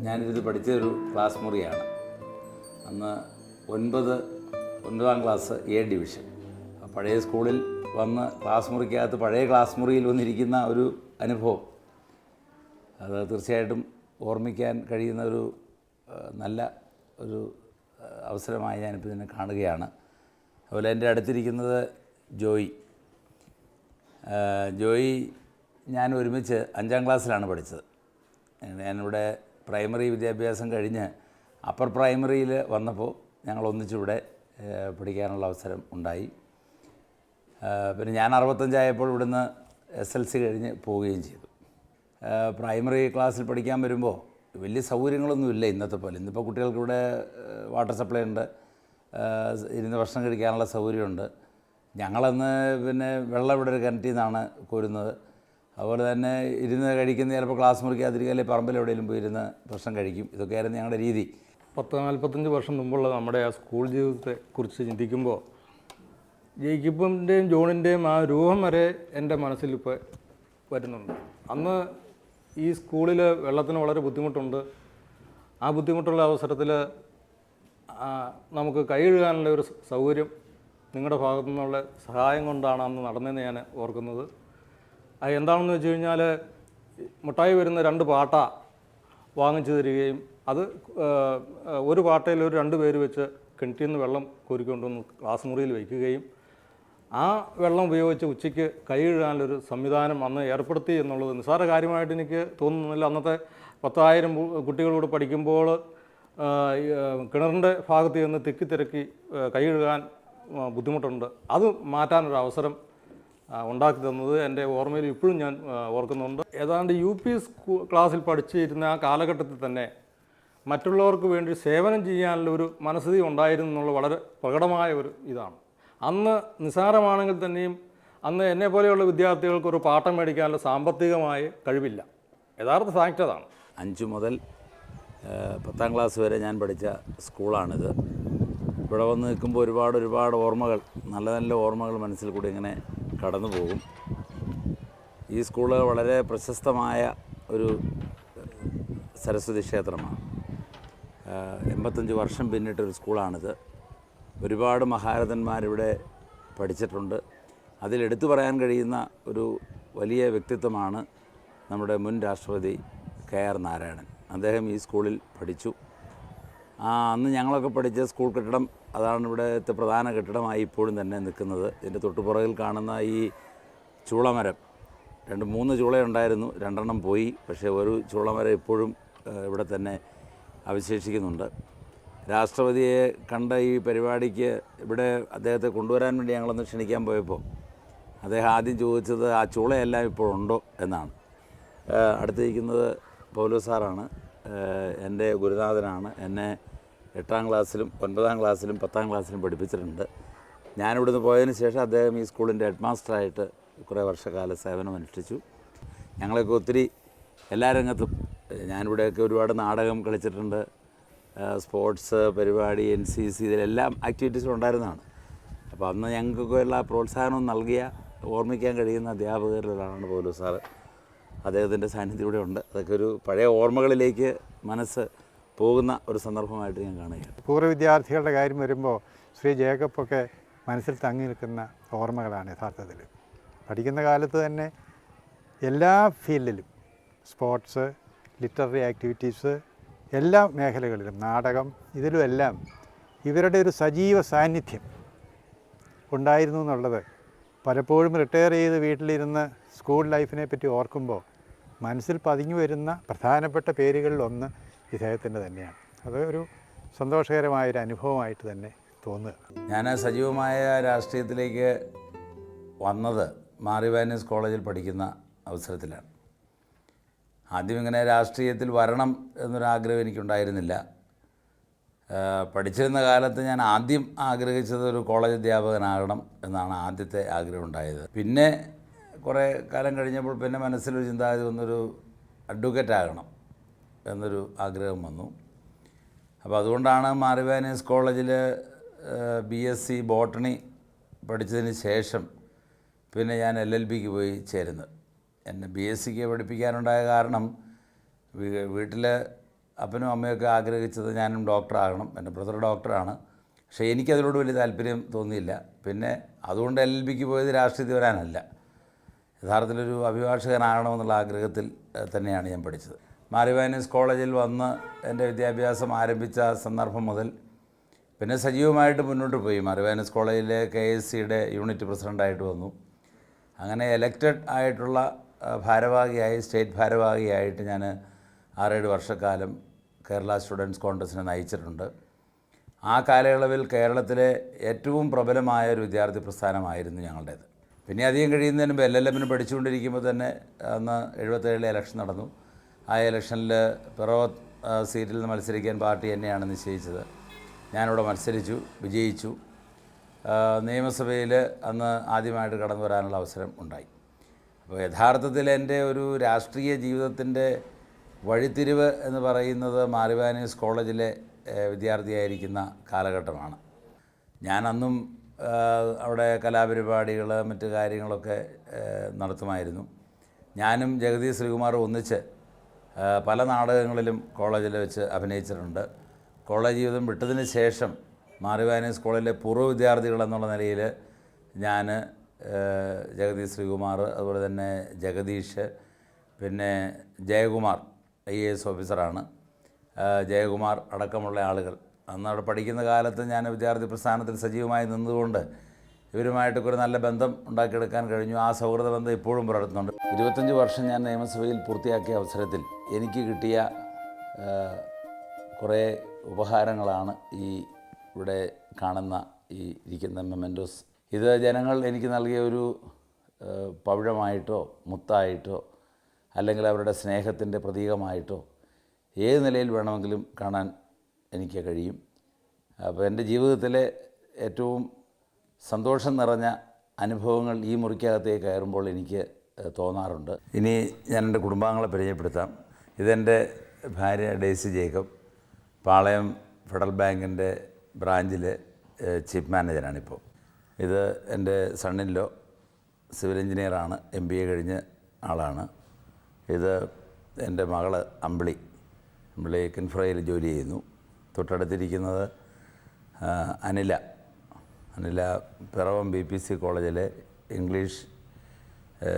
ഞാനിത് പഠിച്ചൊരു ക്ലാസ് മുറിയാണ്. അന്ന് ഒൻപതാം ക്ലാസ് എ ഡിവിഷൻ. പഴയ സ്കൂളിൽ വന്ന് ക്ലാസ് മുറിക്കകത്ത് പഴയ ക്ലാസ് മുറിയിൽ വന്നിരിക്കുന്ന ഒരു അനുഭവം, അത് തീർച്ചയായിട്ടും ഓർമ്മിക്കാൻ കഴിയുന്ന ഒരു നല്ല ഒരു അവസരമായി ഞാനിപ്പോൾ ഇതിനെ കാണുകയാണ്. അതുപോലെ എൻ്റെ അടുത്തിരിക്കുന്നത് ജോയി ഞാൻ ഒരുമിച്ച് 5ാം ക്ലാസ്സിലാണ് പഠിച്ചത്. ഞാനിവിടെ പ്രൈമറി വിദ്യാഭ്യാസം കഴിഞ്ഞ് അപ്പർ പ്രൈമറിയിൽ വന്നപ്പോൾ ഞങ്ങൾ ഒന്നിച്ചിവിടെ പഠിക്കാനുള്ള അവസരം ഉണ്ടായി. പിന്നെ ഞാൻ 65 ഇവിടുന്ന് SLC കഴിഞ്ഞ് പോവുകയും ചെയ്തു. പ്രൈമറി ക്ലാസ്സിൽ പഠിക്കാൻ വരുമ്പോൾ വലിയ സൗകര്യങ്ങളൊന്നുമില്ല ഇന്നത്തെ പോലെ. ഇന്നിപ്പോൾ കുട്ടികൾക്ക് ഇവിടെ വാട്ടർ സപ്ലൈ ഉണ്ട്, ഇരുന്ന് ഭക്ഷണം കഴിക്കാനുള്ള സൗകര്യമുണ്ട്. ഞങ്ങളന്ന് പിന്നെ വെള്ളം ഇവിടെ ഒരു കിണറ്റിൽ നിന്നാണ് കോരുന്നത്. അതുപോലെ തന്നെ ഇരുന്ന് കഴിക്കുന്ന ചിലപ്പോൾ ക്ലാസ് മുറിക്കാതിരിക്കുക, അല്ലെങ്കിൽ പറമ്പിൽ എവിടെയെങ്കിലും പോയി ഇരുന്ന് ഭക്ഷണം കഴിക്കും. ഇതൊക്കെയായിരുന്നു ഞങ്ങളുടെ രീതി. 45 വർഷം മുമ്പുള്ള നമ്മുടെ ആ സ്കൂൾ ജീവിതത്തെക്കുറിച്ച് ചിന്തിക്കുമ്പോൾ ജേക്കബിൻ്റെയും ജോണിൻ്റെയും ആ രൂപം വരെ എൻ്റെ മനസ്സിലിപ്പോൾ വരുന്നുണ്ട്. അന്ന് ഈ സ്കൂളിൽ വെള്ളത്തിന് വളരെ ബുദ്ധിമുട്ടുണ്ട്. ആ ബുദ്ധിമുട്ടുള്ള അവസരത്തിൽ നമുക്ക് കൈ കഴുകാനുള്ള ഒരു സൗകര്യം നിങ്ങളുടെ ഭാഗത്തു നിന്നുള്ള സഹായം കൊണ്ടാണ് അന്ന് നടന്നതെന്ന് ഞാൻ ഓർക്കുന്നത്. അത് എന്താണെന്ന് വെച്ച് കഴിഞ്ഞാൽ മുട്ടായി വരുന്ന 2 പാട്ട വാങ്ങിച്ചു തരികയും അത് ഒരു പാട്ടയിൽ ഒരു 2 പേര് വെച്ച് കിണറ്റിൽ നിന്ന് വെള്ളം കോരിക്കൊണ്ടുവന്ന് ക്ലാസ് മുറിയിൽ വയ്ക്കുകയും ആ വെള്ളം ഉപയോഗിച്ച് ഉച്ചയ്ക്ക് കൈ കഴുകാനൊരു സംവിധാനം അന്ന് ഏർപ്പെടുത്തി എന്നുള്ളത് നിസ്സാര കാര്യമായിട്ട് എനിക്ക് തോന്നുന്നില്ല. അന്നത്തെ 10,000 കുട്ടികളോട് പഠിക്കുമ്പോൾ കിണറിൻ്റെ ഭാഗത്ത് നിന്ന് തിക്കി കൈ കഴുകാൻ ബുദ്ധിമുട്ടുണ്ട്. അത് മാറ്റാനൊരു അവസരം ഉണ്ടാക്കി തന്നത് എൻ്റെ ഓർമ്മയിൽ ഇപ്പോഴും ഞാൻ ഓർക്കുന്നുണ്ട്. ഏതാണ്ട് UP ക്ലാസ്സിൽ പഠിച്ചിരുന്ന ആ കാലഘട്ടത്തിൽ തന്നെ മറ്റുള്ളവർക്ക് വേണ്ടി സേവനം ചെയ്യാനുള്ള ഒരു മനസ്ഥിതി ഉണ്ടായിരുന്നു എന്നുള്ള വളരെ പ്രകടമായ ഒരു ഇതാണ്. അന്ന് നിസ്സാരമാണെങ്കിൽ തന്നെയും അന്ന് എന്നെപ്പോലെയുള്ള വിദ്യാർത്ഥികൾക്ക് ഒരു പാഠം മേടിക്കാനുള്ള സാമ്പത്തികമായ കഴിവില്ല. യഥാർത്ഥ ഫാക്റ്റ് അതാണ്. 5 മുതൽ 10ാം ക്ലാസ് വരെ ഞാൻ പഠിച്ച സ്കൂളാണിത്. ഇവിടെ വന്ന് നിൽക്കുമ്പോൾ ഒരുപാട് ഓർമ്മകൾ, നല്ല ഓർമ്മകൾ മനസ്സിൽ കൂടി ഇങ്ങനെ കടന്നു പോകും. ഈ സ്കൂള് വളരെ പ്രശസ്തമായ ഒരു സരസ്വതി ക്ഷേത്രമാണ്. 85 വർഷം പിന്നിട്ടൊരു സ്കൂളാണിത്. ഒരുപാട് മഹാരഥന്മാരിവിടെ പഠിച്ചിട്ടുണ്ട്. അതിലെടുത്തു പറയാൻ കഴിയുന്ന ഒരു വലിയ വ്യക്തിത്വമാണ് നമ്മുടെ മുൻ രാഷ്ട്രപതി KR നാരായണൻ. അദ്ദേഹം ഈ സ്കൂളിൽ പഠിച്ചു. അന്ന് ഞങ്ങളൊക്കെ പഠിച്ച സ്കൂൾ കെട്ടിടം അതാണ് ഇവിടുത്തെ പ്രധാന കെട്ടിടമായി ഇപ്പോഴും തന്നെ നിൽക്കുന്നത്. ഇതിൻ്റെ തൊട്ടുപുറകിൽ കാണുന്ന ഈ ചൂളമരം, 3 ചൂളയുണ്ടായിരുന്നു, 2 പോയി. പക്ഷേ ഒരു ചൂളമരം ഇപ്പോഴും ഇവിടെ തന്നെ അവശേഷിക്കുന്നുണ്ട്. രാഷ്ട്രപതിയെ കണ്ട ഈ പരിപാടിക്ക് ഇവിടെ അദ്ദേഹത്തെ കൊണ്ടുവരാൻ വേണ്ടി ഞങ്ങളൊന്ന് ക്ഷണിക്കാൻ പോയപ്പോൾ അദ്ദേഹം ആദ്യം ചോദിച്ചത് ആ ചൂളയെല്ലാം ഇപ്പോഴുണ്ടോ എന്നാണ്. അടുത്തിരിക്കുന്നത് പൗലോസ് സാറാണ്. എൻ്റെ ഗുരുനാഥനാണ്. എന്നെ 8ാം ക്ലാസ്സിലും 9ാം ക്ലാസ്സിലും 10ാം ക്ലാസ്സിലും പഠിപ്പിച്ചിട്ടുണ്ട്. ഞാനിവിടുന്ന് പോയതിന് ശേഷം അദ്ദേഹം ഈ സ്കൂളിൻ്റെ ഹെഡ് മാസ്റ്ററായിട്ട് കുറേ വർഷക്കാല സേവനം അനുഷ്ഠിച്ചു. ഞങ്ങളൊക്കെ ഒത്തിരി എല്ലാ രംഗത്തും, ഞാനിവിടെയൊക്കെ ഒരുപാട് നാടകം കളിച്ചിട്ടുണ്ട്, സ്പോർട്സ് പരിപാടി, NCC, ഇതിലെല്ലാം ആക്ടിവിറ്റീസും ഉണ്ടായിരുന്നതാണ്. അപ്പോൾ അന്ന് ഞങ്ങൾക്കൊക്കെ എല്ലാ പ്രോത്സാഹനവും നൽകിയ ഓർമ്മിക്കാൻ കഴിയുന്ന അധ്യാപകരിലൊരാളാണ് പൗലോസ് സാറ്. അദ്ദേഹത്തിൻ്റെ സാന്നിധ്യം ഇവിടെ ഉണ്ട്. അതൊക്കെ ഒരു പഴയ ഓർമ്മകളിലേക്ക് മനസ്സ് പോകുന്ന ഒരു സന്ദർഭമായിട്ട് ഞാൻ കാണുകയാണ്. പൂർവ്വ വിദ്യാർത്ഥികളുടെ കാര്യം വരുമ്പോൾ ശ്രീ ജേക്കബൊക്കെ മനസ്സിൽ തങ്ങി നിൽക്കുന്ന ഓർമ്മകളാണ്. യഥാർത്ഥത്തിൽ പഠിക്കുന്ന കാലത്ത് തന്നെ എല്ലാ ഫീൽഡിലും, സ്പോർട്സ്, ലിറ്റററി ആക്ടിവിറ്റീസ്, എല്ലാ മേഖലകളിലും, നാടകം, ഇതിലുമെല്ലാം ഇവരുടെ ഒരു സജീവ സാന്നിധ്യം ഉണ്ടായിരുന്നു എന്നുള്ളത് പലപ്പോഴും റിട്ടയർ ചെയ്ത് വീട്ടിലിരുന്ന് സ്കൂൾ ലൈഫിനെ പറ്റി ഓർക്കുമ്പോൾ മനസ്സിൽ പതിഞ്ഞു വരുന്ന പ്രധാനപ്പെട്ട പേരുകളിലൊന്ന് ഇദ്ദേഹത്തിൻ്റെ തന്നെയാണ്. അത് ഒരു സന്തോഷകരമായൊരു അനുഭവമായിട്ട് തന്നെ തോന്നുക. ഞാൻ സജീവമായ രാഷ്ട്രീയത്തിലേക്ക് വന്നത് മാർ ഇവാനിയോസ് കോളേജിൽ പഠിക്കുന്ന അവസരത്തിലാണ്. ആദ്യം ഇങ്ങനെ രാഷ്ട്രീയത്തിൽ വരണം എന്നൊരാഗ്രഹം എനിക്കുണ്ടായിരുന്നില്ല. പഠിച്ചിരുന്ന കാലത്ത് ഞാൻ ആദ്യം ആഗ്രഹിച്ചത് ഒരു കോളേജ് അധ്യാപകനാകണം എന്നാണ് ആദ്യത്തെ ആഗ്രഹം ഉണ്ടായത്. പിന്നെ കുറേ കാലം കഴിഞ്ഞപ്പോൾ പിന്നെ മനസ്സിലൊരു ചിന്താഗതി വന്നൊരു അഡ്വക്കേറ്റ് ആകണം എന്നൊരു ആഗ്രഹം വന്നു. അപ്പോൾ അതുകൊണ്ടാണ് മാർ ഇവാനിയോസ് കോളേജിൽ BSc ബോട്ടണി പഠിച്ചതിന് ശേഷം പിന്നെ ഞാൻ LLBക്ക് പോയി ചേരുന്നത്. എന്നെ BScക്ക് പഠിപ്പിക്കാനുണ്ടായ കാരണം വീട്ടിൽ അപ്പനും അമ്മയൊക്കെ ആഗ്രഹിച്ചത് ഞാനും ഡോക്ടറാകണം. എൻ്റെ ബ്രദർ ഡോക്ടറാണ്. പക്ഷേ എനിക്കതിനോട് വലിയ താല്പര്യം തോന്നിയില്ല. പിന്നെ അതുകൊണ്ട് LLBക്ക് പോയത് രാഷ്ട്രീയത്തിൽ വരാനല്ല, യഥാർത്ഥത്തിലൊരു അഭിഭാഷകനാകണമെന്നുള്ള ആഗ്രഹത്തിൽ തന്നെയാണ് ഞാൻ പഠിച്ചത്. മാർ കോളേജിൽ വന്ന് എൻ്റെ വിദ്യാഭ്യാസം ആരംഭിച്ച സന്ദർഭം മുതൽ പിന്നെ സജീവമായിട്ട് മുന്നോട്ട് പോയി. മാർ കോളേജിലെ KSCയുടെ യൂണിറ്റ് പ്രസിഡൻ്റായിട്ട് വന്നു. അങ്ങനെ എലക്റ്റഡ് ആയിട്ടുള്ള ഭാരവാഹിയായി, സ്റ്റേറ്റ് ഭാരവാഹിയായിട്ട് ഞാൻ 6-7 വർഷക്കാലം കേരള സ്റ്റുഡൻസ് കോൺഗ്രസ്സിനെ നയിച്ചിട്ടുണ്ട്. ആ കാലയളവിൽ കേരളത്തിലെ ഏറ്റവും പ്രബലമായ ഒരു വിദ്യാർത്ഥി പ്രസ്ഥാനമായിരുന്നു ഞങ്ങളുടേത്. പിന്നെ അധികം കഴിയുന്നതിന് മുമ്പ് LLMന് പഠിച്ചുകൊണ്ടിരിക്കുമ്പോൾ തന്നെ അന്ന് 77 ഇലക്ഷൻ നടന്നു. ആ ഇലക്ഷനിൽ പിറവത്ത് സീറ്റിൽ നിന്ന് മത്സരിക്കാൻ പാർട്ടി എന്നെയാണ് നിശ്ചയിച്ചത്. ഞാനിവിടെ മത്സരിച്ചു, വിജയിച്ചു. നിയമസഭയിൽ അന്ന് ആദ്യമായിട്ട് കടന്നു വരാനുള്ള അവസരം ഉണ്ടായി. അപ്പോൾ യഥാർത്ഥത്തിൽ എൻ്റെ ഒരു രാഷ്ട്രീയ ജീവിതത്തിൻ്റെ വഴിത്തിരിവ് എന്ന് പറയുന്നത് മാർ കോളേജിലെ വിദ്യാർത്ഥിയായിരിക്കുന്ന കാലഘട്ടമാണ്. ഞാനന്നും അവിടെ കലാപരിപാടികൾ, മറ്റ് കാര്യങ്ങളൊക്കെ നടത്തുമായിരുന്നു. ഞാനും ജഗതി ശ്രീകുമാറും ഒന്നിച്ച് പല നാടകങ്ങളിലും കോളേജിൽ വെച്ച് അഭിനയിച്ചിട്ടുണ്ട്. കോളേജ് ജീവിതം വിട്ടതിന് ശേഷം മാർ കോളേജിലെ പൂർവ്വ വിദ്യാർത്ഥികൾ എന്നുള്ള നിലയിൽ ഞാൻ, ജഗതി ശ്രീകുമാർ, അതുപോലെ തന്നെ ജഗദീഷ്, പിന്നെ ജയകുമാർ IAS ഓഫീസറാണ്, ജയകുമാർ അടക്കമുള്ള ആളുകൾ, അന്ന് അവിടെ പഠിക്കുന്ന കാലത്ത് ഞാൻ വിദ്യാർത്ഥി പ്രസ്ഥാനത്തിൽ സജീവമായി നിന്നുകൊണ്ട് ഇവരുമായിട്ടൊക്കെ ഒരു നല്ല ബന്ധം ഉണ്ടാക്കിയെടുക്കാൻ കഴിഞ്ഞു. ആ സൗഹൃദ ബന്ധം ഇപ്പോഴും പുലർത്തുന്നുണ്ട്. 25 വർഷം ഞാൻ നിയമസഭയിൽ പൂർത്തിയാക്കിയ അവസരത്തിൽ എനിക്ക് കിട്ടിയ കുറേ ഉപഹാരങ്ങളാണ് ഇവിടെ കാണുന്ന ഈ ഇരിക്കുന്ന മെമൻറ്റോസ്. ഇത് ജനങ്ങൾ എനിക്ക് നൽകിയ ഒരു പവിഴമായിട്ടോ മുത്തായിട്ടോ അല്ലെങ്കിൽ അവരുടെ സ്നേഹത്തിൻ്റെ പ്രതീകമായിട്ടോ ഏത് നിലയിൽ വേണമെങ്കിലും കാണാൻ എനിക്ക് കഴിയും. അപ്പോൾ എൻ്റെ ജീവിതത്തിലെ ഏറ്റവും സന്തോഷം നിറഞ്ഞ അനുഭവങ്ങൾ ഈ മുറിക്കകത്തേക്ക് കയറുമ്പോൾ എനിക്ക് തോന്നാറുണ്ട്. ഇനി ഞാൻ എൻ്റെ കുടുംബാംഗങ്ങളെ പരിചയപ്പെടുത്താം. ഇതെൻ്റെ ഭാര്യ ഡേസി ജേക്കബ്, പാളയം ഫെഡറൽ ബാങ്കിൻ്റെ ബ്രാഞ്ചിൽ ചീഫ് മാനേജറാണിപ്പോൾ. ഇത് എൻ്റെ സണ്ണിൻലോ, സിവിൽ എഞ്ചിനീയറാണ്, MBA കഴിഞ്ഞ ആളാണ്. ഇത് എൻ്റെ മകള് അമ്പിളി കിൻഫ്രയിൽ ജോലി ചെയ്യുന്നു. തൊട്ടടുത്തിരിക്കുന്നത് അനില പിറവം BPC കോളേജിലെ ഇംഗ്ലീഷ്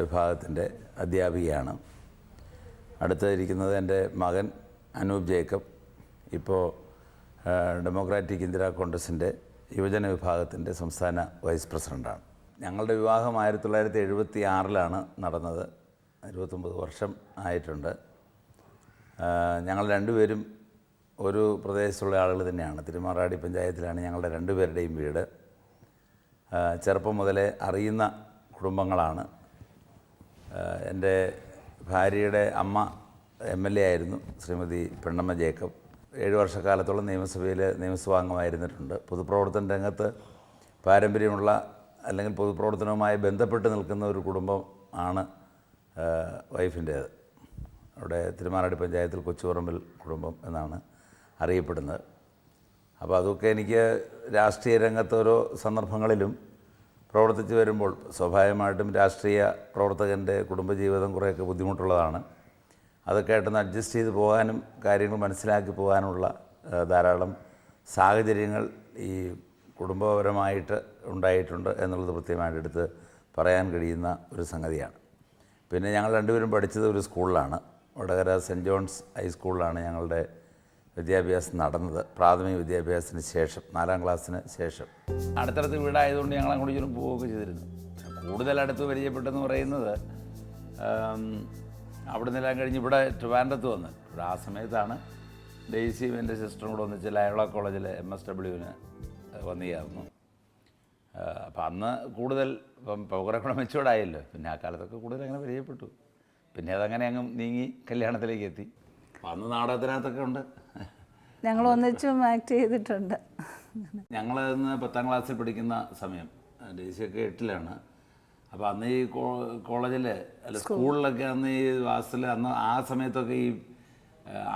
വിഭാഗത്തിൻ്റെ അധ്യാപികയാണ്. അടുത്തിരിക്കുന്നത് എൻ്റെ മകൻ അനൂപ് ജേക്കബ്, ഇപ്പോൾ ഡെമോക്രാറ്റിക് ഇന്ദിരാ കോൺഗ്രസിൻ്റെ യുവജന വിഭാഗത്തിൻ്റെ സംസ്ഥാന വൈസ് പ്രസിഡൻ്റാണ്. ഞങ്ങളുടെ വിവാഹം 1976 നടന്നത്. 29 വർഷം ആയിട്ടുണ്ട്. ഞങ്ങൾ രണ്ടുപേരും ഒരു പ്രദേശത്തുള്ള ആളുകൾ തന്നെയാണ്. തിരുമാറാടി പഞ്ചായത്തിലാണ് ഞങ്ങളുടെ രണ്ടുപേരുടെയും വീട്. ചെറുപ്പം മുതലേ അറിയുന്ന കുടുംബങ്ങളാണ്. എൻ്റെ ഭാര്യയുടെ അമ്മ MLA ആയിരുന്നു, ശ്രീമതി പെണ്ണമ്മ ജേക്കബ്. 7 വർഷക്കാലത്തോളം നിയമസഭയിൽ നിയമസഭാംഗമായിരുന്നിട്ടുണ്ട്. പൊതുപ്രവർത്തന രംഗത്ത് പാരമ്പര്യമുള്ള അല്ലെങ്കിൽ പൊതുപ്രവർത്തനവുമായി ബന്ധപ്പെട്ട് നിൽക്കുന്ന ഒരു കുടുംബം ആണ് വൈഫിൻ്റേത്. അവിടെ തിരുമാറാടി പഞ്ചായത്തിൽ കൊച്ചുപറമ്പിൽ കുടുംബം എന്നാണ് അറിയപ്പെടുന്നത്. അപ്പോൾ അതൊക്കെ എനിക്ക് രാഷ്ട്രീയ രംഗത്ത് ഓരോ സന്ദർഭങ്ങളിലും പ്രവർത്തിച്ച് വരുമ്പോൾ സ്വാഭാവികമായിട്ടും രാഷ്ട്രീയ പ്രവർത്തകൻ്റെ കുടുംബജീവിതം കുറേയൊക്കെ ബുദ്ധിമുട്ടുള്ളതാണ്. അതൊക്കെ ആയിട്ടൊന്ന് അഡ്ജസ്റ്റ് ചെയ്ത് പോകാനും കാര്യങ്ങൾ മനസ്സിലാക്കി പോകാനുള്ള ധാരാളം സാഹചര്യങ്ങൾ ഈ കുടുംബപരമായിട്ട് ഉണ്ടായിട്ടുണ്ട് എന്നുള്ളത് കൃത്യമായിട്ട് എടുത്ത് പറയാൻ കഴിയുന്ന ഒരു സംഗതിയാണ്. പിന്നെ ഞങ്ങൾ രണ്ടുപേരും പഠിച്ചത് ഒരു സ്കൂളിലാണ്, വടകര സെൻറ്റ് ജോൺസ് ഹൈസ്കൂളിലാണ് ഞങ്ങളുടെ വിദ്യാഭ്യാസം നടന്നത്. പ്രാഥമിക വിദ്യാഭ്യാസത്തിന് ശേഷം 4ാം ക്ലാസ്സിന് ശേഷം. അടുത്തടുത്ത് വീടായതുകൊണ്ട് ഞങ്ങൾ അങ്ങോട്ട് ചുറ്റും പോവുകയൊക്കെ ചെയ്തിരുന്നു. കൂടുതൽ അടുത്ത് പരിചയപ്പെട്ടെന്ന് പറയുന്നത് അവിടെ നിന്നെല്ലാം കഴിഞ്ഞ് ഇവിടെ ട്രിവാൻഡ്രത്ത് വന്ന് ഇവിടെ ആ സമയത്താണ് ഡെയ്സിയും എൻ്റെ സിസ്റ്ററും കൂടെ ഒന്നിച്ച് ലയോള കോളേജിലെ MSWന് വന്നു ചേർന്നു. അപ്പം അന്ന് കൂടുതൽ കുറേ കൂടെ മെച്ചൂർഡായല്ലോ. പിന്നെ ആ കാലത്തൊക്കെ കൂടുതൽ അങ്ങനെ പരിചയപ്പെട്ടു. പിന്നെ അതങ്ങനെ അങ്ങ് നീങ്ങി കല്യാണത്തിലേക്ക് എത്തി. അപ്പം അന്ന് നാടകത്തിനകത്തൊക്കെ ഉണ്ട്. ഞങ്ങൾ ഒന്നിച്ചും ആക്ട് ചെയ്തിട്ടുണ്ട്. ഞങ്ങൾ ഇന്ന് 10ാം ക്ലാസ്സിൽ പഠിക്കുന്ന സമയം, ഡേസിയൊക്കെ 8ലാണ്. അപ്പോൾ അന്ന് ഈ കോളേജിൽ അല്ല സ്കൂളിലൊക്കെ അന്ന് ഈ വാസത്തിൽ അന്ന് ആ സമയത്തൊക്കെ ഈ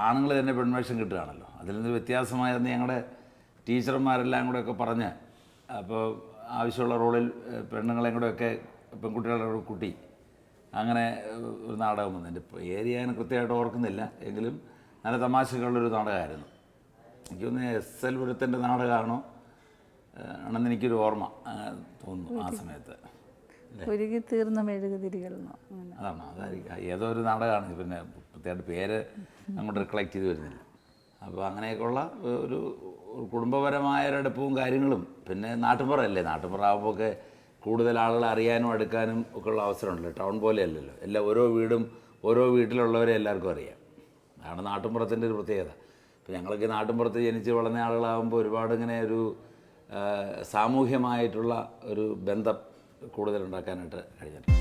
ആണുങ്ങൾ തന്നെ പെൺവേഷം കിട്ടുകയാണല്ലോ. അതിൽ നിന്ന് വ്യത്യാസമായ ഞങ്ങളുടെ ടീച്ചർമാരെല്ലാം കൂടെയൊക്കെ പറഞ്ഞ് അപ്പോൾ ആവശ്യമുള്ള റോളിൽ പെണ്ണുങ്ങളെയും കൂടെയൊക്കെ പെൺകുട്ടികളുടെ കൂട്ടി അങ്ങനെ ഒരു നാടകം വന്നു. എൻ്റെ ഏരിയ ഞാൻ കൃത്യമായിട്ട് ഓർക്കുന്നില്ല, എങ്കിലും നല്ല തമാശകളുള്ളൊരു നാടകമായിരുന്നു. എനിക്ക് തോന്നുന്നു SL പുരത്തിൻ്റെ നാടകമാണോ ആണെന്ന് എനിക്കൊരു ഓർമ്മ തോന്നുന്നു ആ സമയത്ത്. ഒരുക്കി തീർന്ന മെഴുകുതിരികളെന്നോ അങ്ങനെ. അതാണ്, അതായിരിക്കും. ഏതോ ഒരു നാടകമാണ്, പിന്നെ പ്രത്യേകമായിട്ട് പേര് അങ്ങോട്ട് റിക്കളക്ട് ചെയ്ത് വരുന്നില്ല. അപ്പോൾ അങ്ങനെയൊക്കെയുള്ള ഒരു കുടുംബപരമായ ഒരടുപ്പവും കാര്യങ്ങളും, പിന്നെ നാട്ടുമ്പുറമല്ലേ, നാട്ടുമ്പുറമാകുമ്പോൾ ഒക്കെ കൂടുതൽ ആളുകളെ അറിയാനും അടുക്കാനും ഒക്കെ ഉള്ള അവസരമുണ്ടല്ലോ. ടൗൺ പോലെ അല്ലല്ലോ, ഓരോ വീടും ഓരോ വീട്ടിലുള്ളവരെ എല്ലാവർക്കും അറിയാം. അതാണ് നാട്ടുമ്പുറത്തിൻ്റെ ഒരു പ്രത്യേകത. ഇപ്പോൾ ഞങ്ങളൊക്കെ നാട്ടുമ്പുറത്ത് ജനിച്ച് വളർന്ന ആളുകളാകുമ്പോൾ ഒരുപാട് ഇങ്ങനെ ഒരു സാമൂഹ്യമായിട്ടുള്ള ഒരു ബന്ധം കൂടുതലുണ്ടാക്കാനായിട്ട് കഴിഞ്ഞിട്ടുണ്ട്.